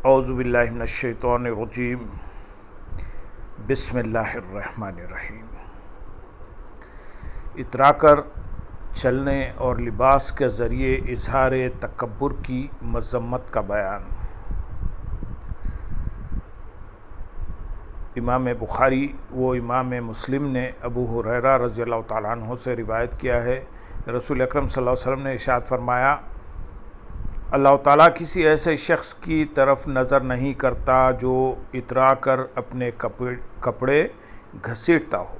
اعوذ باللہ من الشیطان الرجیم بسم اللہ الرحمن الرحیم۔ اترا کر چلنے اور لباس کے ذریعے اظہار تکبر کی مذمت کا بیان۔ امام بخاری و امام مسلم نے ابو ہریرہ رضی اللہ تعالیٰ عنہ سے روایت کیا ہے، رسول اکرم صلی اللہ علیہ وسلم نے ارشاد فرمایا، اللہ تعالیٰ کسی ایسے شخص کی طرف نظر نہیں کرتا جو اترا کر اپنے کپڑے گھسیٹتا ہو۔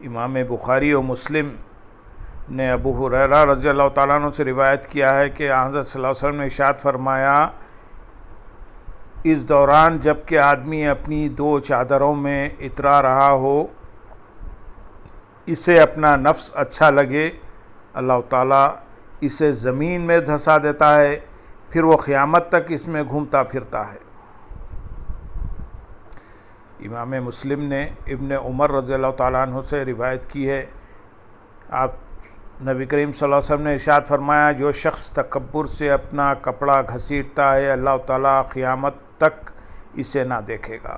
امام بخاری و مسلم نے ابو ہریرہ رضی اللہ تعالیٰ عنہ سے روایت کیا ہے کہ حضرت صلی اللہ علیہ وسلم نے ارشاد فرمایا، اس دوران جب کہ آدمی اپنی دو چادروں میں اترا رہا ہو، اسے اپنا نفس اچھا لگے، اللہ تعالیٰ اسے زمین میں دھسا دیتا ہے، پھر وہ قیامت تک اس میں گھومتا پھرتا ہے۔ امام مسلم نے ابن عمر رضی اللہ تعالیٰ عنہ سے روایت کی ہے، آپ نبی کریم صلی اللہ علیہ وسلم نے ارشاد فرمایا، جو شخص تکبر سے اپنا کپڑا گھسیٹتا ہے، اللہ تعالیٰ قیامت تک اسے نہ دیکھے گا۔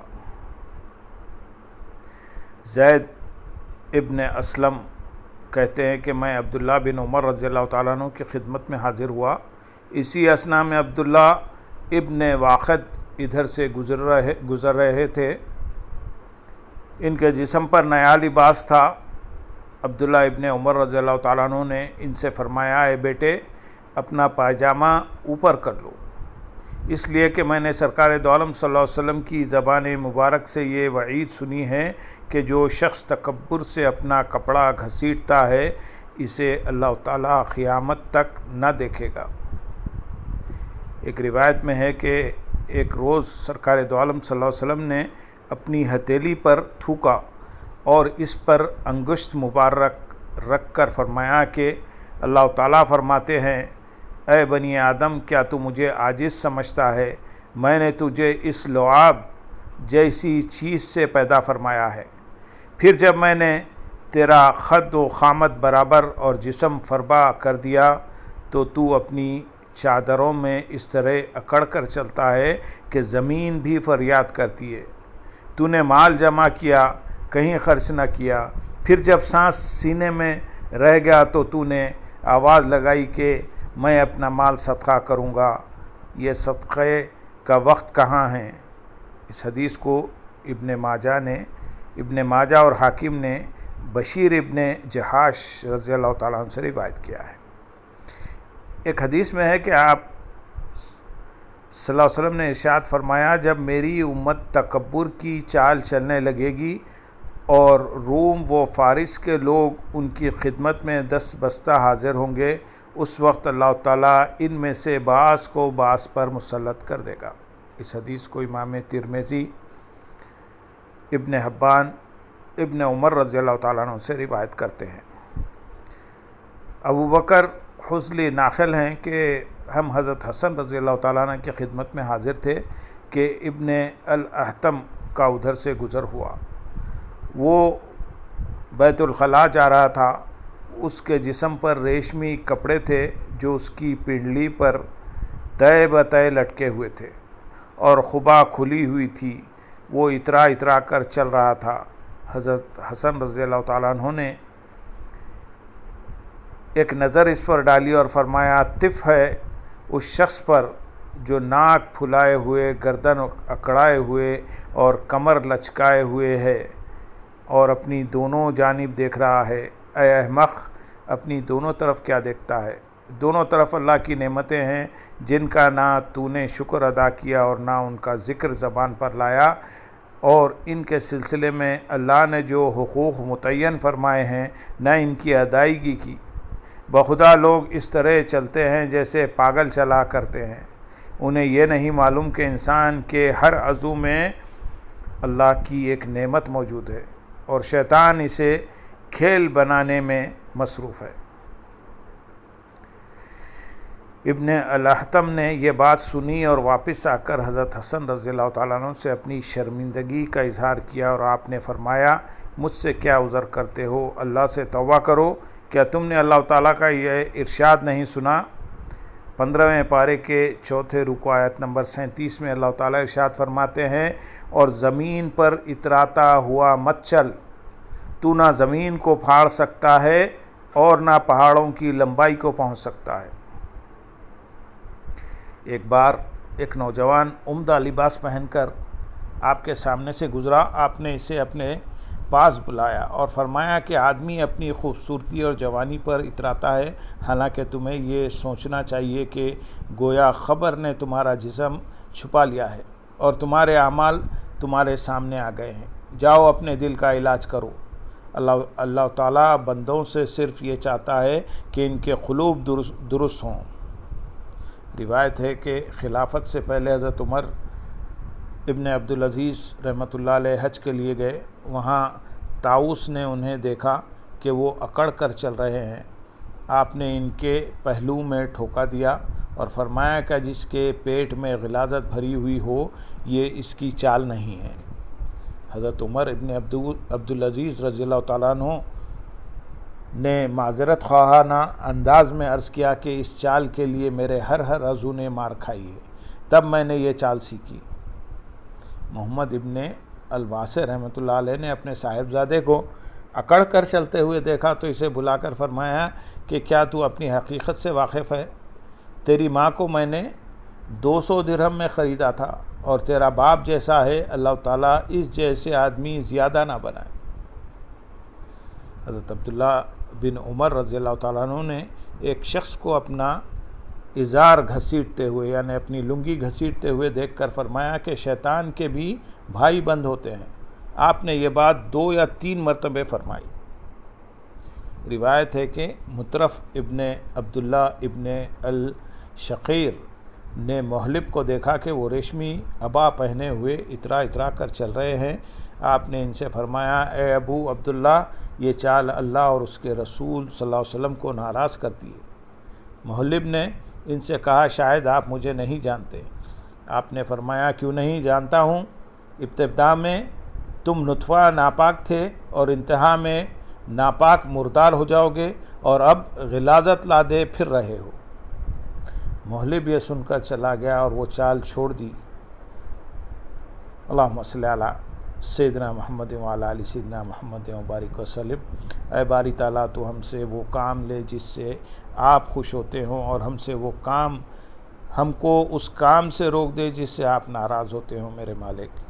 زید ابن اسلم کہتے ہیں کہ میں عبداللہ بن عمر رضی اللہ تعالیٰ عنہ کی خدمت میں حاضر ہوا، اسی اثناء میں عبداللہ ابن واقد ادھر سے گزر رہے تھے، ان کے جسم پر نیا لباس تھا۔ عبداللہ ابن عمر رضی اللہ تعالیٰ عنہ نے ان سے فرمایا، اے بیٹے، اپنا پائجامہ اوپر کر لو، اس لیے کہ میں نے سرکار دو عالم صلی اللہ علیہ وسلم کی زبان مبارک سے یہ وعید سنی ہے کہ جو شخص تکبر سے اپنا کپڑا گھسیٹتا ہے، اسے اللہ تعالیٰ قیامت تک نہ دیکھے گا۔ ایک روایت میں ہے کہ ایک روز سرکار دو عالم صلی اللہ علیہ وسلم نے اپنی ہتھیلی پر تھوکا اور اس پر انگشت مبارک رکھ کر فرمایا کہ اللہ تعالیٰ فرماتے ہیں، اے بنی آدم، کیا تو مجھے عاجز سمجھتا ہے؟ میں نے تجھے اس لعاب جیسی چیز سے پیدا فرمایا ہے، پھر جب میں نے تیرا خد و خامت برابر اور جسم فربا کر دیا تو اپنی چادروں میں اس طرح اکڑ کر چلتا ہے کہ زمین بھی فریاد کرتی ہے۔ تو نے مال جمع کیا، کہیں خرچ نہ کیا، پھر جب سانس سینے میں رہ گیا تو نے آواز لگائی کہ میں اپنا مال صدقہ کروں گا، یہ صدقے کا وقت کہاں ہے؟ اس حدیث کو ابن ماجہ اور حاکم نے بشیر ابن جہاش رضی اللہ تعالیٰ عنہ سے روایت کیا ہے۔ ایک حدیث میں ہے کہ آپ صلی اللہ علیہ وسلم نے ارشاد فرمایا، جب میری امت تکبر کی چال چلنے لگے گی اور روم و فارس کے لوگ ان کی خدمت میں دست بستہ حاضر ہوں گے، اس وقت اللہ تعالیٰ ان میں سے بعض کو بعض پر مسلط کر دے گا۔ اس حدیث کو امام ترمذی، ابن حبان، ابن عمر رضی اللہ تعالیٰ عنہ سے روایت کرتے ہیں۔ ابو بکر حضلی ناقل ہیں کہ ہم حضرت حسن رضی اللہ تعالیٰ عنہ کی خدمت میں حاضر تھے کہ ابن الاحتم کا ادھر سے گزر ہوا، وہ بیت الخلاء جا رہا تھا، اس کے جسم پر ریشمی کپڑے تھے جو اس کی پنڈلی پر تہہ بتہہ لٹکے ہوئے تھے اور خبا کھلی ہوئی تھی، وہ اترا کر چل رہا تھا۔ حضرت حسن رضی اللہ تعالیٰ عنہ نے ایک نظر اس پر ڈالی اور فرمایا، طف ہے اس شخص پر جو ناک پھلائے ہوئے، گردن اکڑائے ہوئے اور کمر لچکائے ہوئے ہے اور اپنی دونوں جانب دیکھ رہا ہے۔ اے احمق، اپنی دونوں طرف کیا دیکھتا ہے؟ دونوں طرف اللہ کی نعمتیں ہیں جن کا نہ تو نے شکر ادا کیا اور نہ ان کا ذکر زبان پر لایا، اور ان کے سلسلے میں اللہ نے جو حقوق متعین فرمائے ہیں نہ ان کی ادائیگی کی۔ بخدا لوگ اس طرح چلتے ہیں جیسے پاگل چلا کرتے ہیں، انہیں یہ نہیں معلوم کہ انسان کے ہر عضو میں اللہ کی ایک نعمت موجود ہے اور شیطان اسے کھیل بنانے میں مصروف ہے۔ ابن الاحتم نے یہ بات سنی اور واپس آ کر حضرت حسن رضی اللہ تعالیٰ عنہ سے اپنی شرمندگی کا اظہار کیا اور آپ نے فرمایا، مجھ سے کیا عذر کرتے ہو؟ اللہ سے توبہ کرو، کیا تم نے اللہ تعالیٰ کا یہ ارشاد نہیں سنا؟ 15ویں پارے کے 4 رکوع آیت نمبر 37 میں اللہ تعالیٰ ارشاد فرماتے ہیں، اور زمین پر اتراتا ہوا مت چل، تو نہ زمین کو پھاڑ سکتا ہے اور نہ پہاڑوں کی لمبائی کو پہنچ سکتا ہے۔ ایک بار ایک نوجوان عمدہ لباس پہن کر آپ کے سامنے سے گزرا۔ آپ نے اسے اپنے پاس بلایا اور فرمایا کہ آدمی اپنی خوبصورتی اور جوانی پر اتراتا ہے، حالانکہ تمہیں یہ سوچنا چاہیے کہ گویا خبر نے تمہارا جسم چھپا لیا ہے اور تمہارے اعمال تمہارے سامنے آ گئے ہیں۔ جاؤ اپنے دل کا علاج کرو۔ اللہ تعالیٰ بندوں سے صرف یہ چاہتا ہے کہ ان کے قلوب درست ہوں۔ روایت ہے کہ خلافت سے پہلے حضرت عمر ابن عبدالعزیز رحمۃ اللہ علیہ حج کے لیے گئے۔ وہاں طاؤس نے انہیں دیکھا کہ وہ اکڑ کر چل رہے ہیں۔ آپ نے ان کے پہلو میں ٹھوکا دیا اور فرمایا کہ جس کے پیٹ میں غلاظت بھری ہوئی ہو، یہ اس کی چال نہیں ہے۔ حضرت عمر ابن عبدالعزیز رضی اللہ تعالیٰ عنہ نے معذرت خواہانہ انداز میں عرض کیا کہ اس چال کے لیے میرے ہر عضو نے مار کھائی ہے، تب میں نے یہ چال سیکھی۔ محمد ابن الواسع رحمۃ اللہ علیہ نے اپنے صاحبزادے کو اکڑ کر چلتے ہوئے دیکھا تو اسے بلا کر فرمایا کہ کیا تو اپنی حقیقت سے واقف ہے؟ تیری ماں کو میں نے 200 درہم میں خریدا تھا اور تیرا باپ جیسا ہے، اللہ تعالیٰ اس جیسے آدمی زیادہ نہ بنائے۔ حضرت عبداللہ بن عمر رضی اللہ تعالیٰ عنہ نے ایک شخص کو اپنا ازار گھسیٹتے ہوئے یعنی اپنی لنگی گھسیٹتے ہوئے دیکھ کر فرمایا کہ شیطان کے بھی بھائی بند ہوتے ہیں۔ آپ نے یہ بات 2 یا 3 مرتبہ فرمائی۔ روایت ہے کہ مطرف ابن عبداللہ ابن الشقیر نے محلب کو دیکھا کہ وہ ریشمی عبا پہنے ہوئے اترا کر چل رہے ہیں۔ آپ نے ان سے فرمایا، اے ابو عبداللہ، یہ چال اللہ اور اس کے رسول صلی اللہ علیہ وسلم کو ناراض کرتی ہے۔ محلب نے ان سے کہا، شاید آپ مجھے نہیں جانتے۔ آپ نے فرمایا، کیوں نہیں جانتا ہوں۔ ابتدا میں تم نطفہ ناپاک تھے اور انتہا میں ناپاک مردار ہو جاؤ گے، اور اب غلاظت لادے پھر رہے ہو۔ محلب یہ سن کر چلا گیا اور وہ چال چھوڑ دی۔ اللہم صلی علی سیدنا محمد وعلی آل سیدنا محمد وبارک وسلم۔ اے باری تعالیٰ، تو ہم سے وہ کام لے جس سے آپ خوش ہوتے ہوں، اور ہم کو اس کام سے روک دے جس سے آپ ناراض ہوتے ہوں میرے مالک۔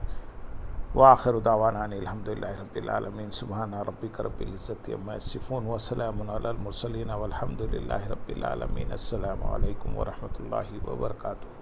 وآخر دعوانا ان الحمدللہ رب العالمین۔ سبحان ربک رب العزت عما یصفون وسلام علی المرسلین والحمدللہ رب العالمین۔ السلام علیکم ورحمۃ اللہ وبرکاتہ۔